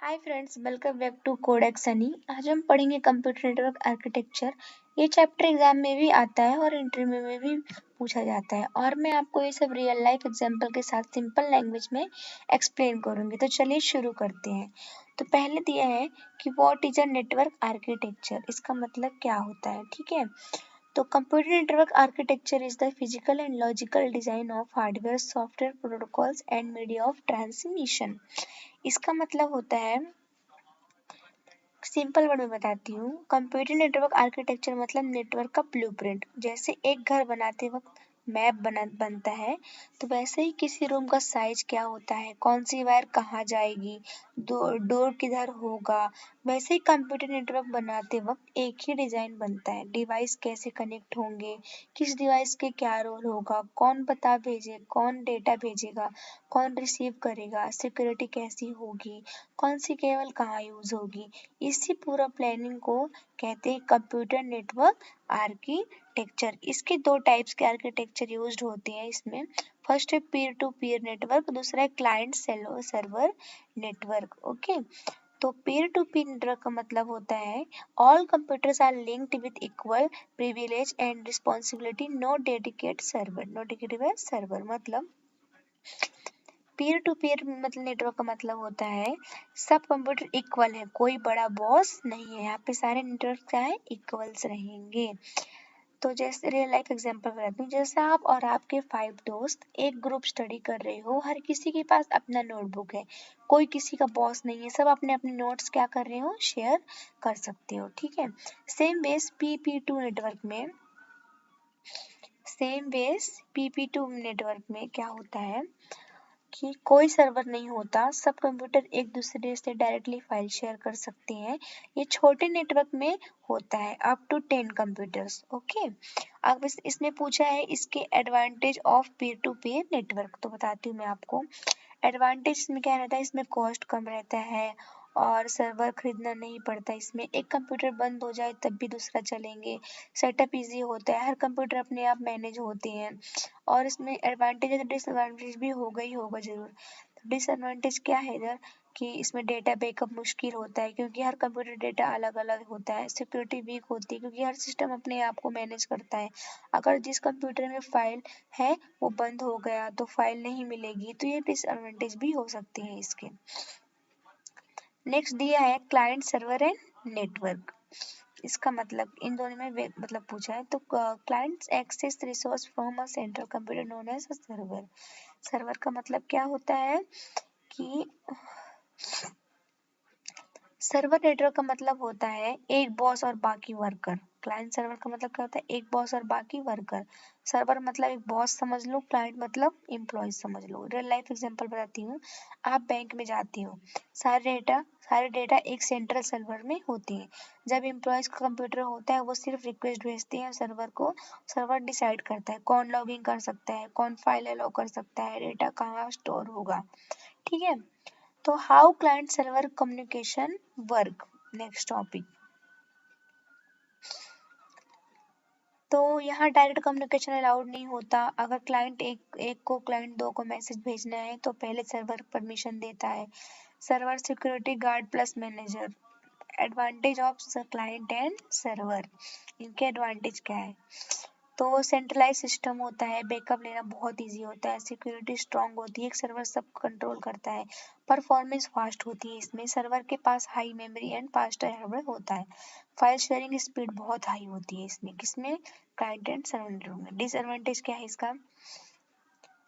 Hi friends, welcome back to codex Sunny. आज हम पढ़ेंगे कंप्यूटर नेटवर्क आर्किटेक्चर। ये चैप्टर एग्जाम में भी आता है और इंटरव्यू में भी पूछा जाता है और मैं आपको ये सब रियल लाइफ एग्जांपल के साथ सिंपल लैंग्वेज में एक्सप्लेन करूंगी। तो चलिए शुरू करते हैं। तो पहले दिया है कि what is a network architecture, इसका मतलब क्या होता है। ठीक है, तो computer network architecture is the physical and logical design of hardware, software, protocols and media of transmission. इसका मतलब होता है, सिंपल वर्ड में बताती हूँ। कंप्यूटर नेटवर्क आर्किटेक्चर मतलब नेटवर्क का ब्लूप्रिंट। जैसे एक घर बनाते वक्त मैप बनता है, तो वैसे ही किसी रूम का साइज क्या होता है, कौन सी वायर कहाँ जाएगी, डोर किधर होगा, वैसे ही कंप्यूटर नेटवर्क बनाते वक्त एक ही डिजाइन बनता है। डिवाइस कैसे कनेक्ट होंगे, किस डिवाइस के क्या रोल होगा, कौन पता भेजे, कौन डेटा भेजेगा, कौन रिसीव करेगा, सिक्योरिटी कैसी होगी, कौन सी केबल कहाँ यूज होगी, इसी पूरा प्लानिंग को कहते हैं कंप्यूटर नेटवर्क आर्किटेक्चर। इसके दो टाइप्स के आर्किटेक्चर यूज्ड होते हैं इसमें। फर्स्ट है पीयर टू पीयर नेटवर्क, दूसरा है क्लाइंट सर्वर नेटवर्क। ओके, तो पीयर टू पीयर नेटवर्क का मतलब होता है all computers are linked with equal privilege and responsibility, no dedicate server. मतलब पीयर टू पीयर मतलब नेटवर्क का मतलब होता है सब कंप्यूटर इक्वल है, कोई बड़ा बॉस नहीं है। यहाँ पे सारे नेटवर्क क्या है, इक्वल्स रहेंगे। तो जैसे रियल लाइफ एग्जांपल बताती हूँ। जैसे आप और आपके 5 दोस्त एक ग्रुप स्टडी कर रहे हो, हर किसी के पास अपना नोटबुक है, कोई किसी का बॉस नहीं है, सब अपने अपने नोट्स क्या कर रहे हो, शेयर कर सकते हो। ठीक है, सेम बेस पीपी2 नेटवर्क में क्या होता है कि कोई सर्वर नहीं होता, सब कंप्यूटर एक दूसरे से डायरेक्टली फाइल शेयर कर सकते हैं। ये छोटे नेटवर्क में होता है अप टू 10 कंप्यूटर्स। ओके, अब इसमें पूछा है इसके advantage of peer to peer network, तो बताती हूँ मैं आपको। एडवांटेज में क्या रहता है, इसमें कॉस्ट कम रहता है और सर्वर खरीदना नहीं पड़ता। इसमें एक कंप्यूटर बंद हो जाए तब भी दूसरा चलेंगे। सेटअप इजी होता है, हर कंप्यूटर अपने आप मैनेज होते हैं। और इसमें एडवांटेज है तो डिसएडवांटेज भी होगा ही होगा जरूर। तो डिसएडवांटेज क्या है इधर कि इसमें डेटा बैकअप मुश्किल होता है क्योंकि हर कंप्यूटर डेटा अलग अलग होता है। सिक्योरिटी वीक होती है क्योंकि हर सिस्टम अपने आप को मैनेज करता है। अगर जिस कंप्यूटर में फाइल है वो बंद हो गया तो फाइल नहीं मिलेगी, तो ये डिसएडवांटेज भी हो सकते हैं इसके। नेक्स्ट दिया है क्लाइंट सर्वर एंड नेटवर्क। इसका मतलब इन दोनों में मतलब पूछा है, तो clients access resource from a central computer known as a server. Server का मतलब क्या होता है कि सर्वर नेटवर्क का मतलब होता है एक बॉस और बाकी वर्कर। क्लाइंट सर्वर का मतलब क्या होता है, एक बॉस और बाकी वर्कर। सर्वर मतलब एक बॉस समझ लो, क्लाइंट मतलब एम्प्लॉय समझ लो। रियल लाइफ एग्जांपल बताती हूँ। आप बैंक में जाते हो, सारे डेटा एक सेंट्रल सर्वर में होते हैं। जब एम्प्लॉयज का कंप्यूटर होता है वो सिर्फ रिक्वेस्ट भेजते हैं सर्वर को, सर्वर डिसाइड करता है कौन लॉगिन कर सकता है, कौन फाइल अलाउ कर सकता है, डेटा कहाँ स्टोर होगा। ठीक है, तो how client server communication work. Next topic, तो यहाँ डायरेक्ट कम्युनिकेशन अलाउड नहीं होता। अगर क्लाइंट एक को क्लाइंट 2 को मैसेज भेजना है तो पहले सर्वर परमिशन देता है। Server security guard plus manager. Advantage of client and server, इनके एडवांटेज क्या है, तो सेंट्रलाइज सिस्टम होता है, बैकअप लेना बहुत इजी होता है, सिक्योरिटी स्ट्रांग होती है, एक सर्वर सब कंट्रोल करता है, परफॉर्मेंस फास्ट होती है। इसमें सर्वर के पास high memory and faster hardware होता है। फाइल शेयरिंग स्पीड बहुत हाई होती है इसमें, किसमें, क्लाइंट एंड सर्वर में। डिसएडवांटेज क्या है इसका,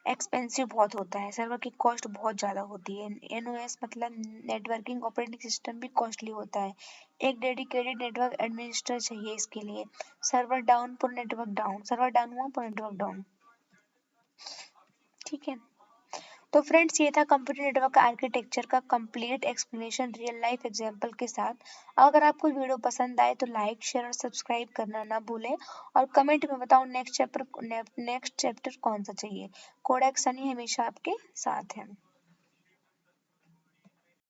एक्सपेंसिव बहुत होता है, सर्वर की कॉस्ट बहुत ज़्यादा होती है। एनओएस मतलब नेटवर्किंग ऑपरेटिंग सिस्टम भी कॉस्टली होता है। एक डेडिकेटेड नेटवर्क एडमिनिस्ट्रेटर चाहिए इसके लिए। सर्वर डाउन पूरा नेटवर्क डाउन, सर्वर डाउन हुआ पूरा नेटवर्क डाउन। ठीक है, तो फ्रेंड्स ये था कंप्यूटर नेटवर्क का आर्किटेक्चर का complete explanation real life example के साथ। अगर आपको वीडियो पसंद आए तो लाइक शेयर और सब्सक्राइब करना ना भूलें और कमेंट में बताओ नेक्स्ट चैप्टर कौन सा चाहिए। कोडेक्स सनी हमेशा आपके साथ है।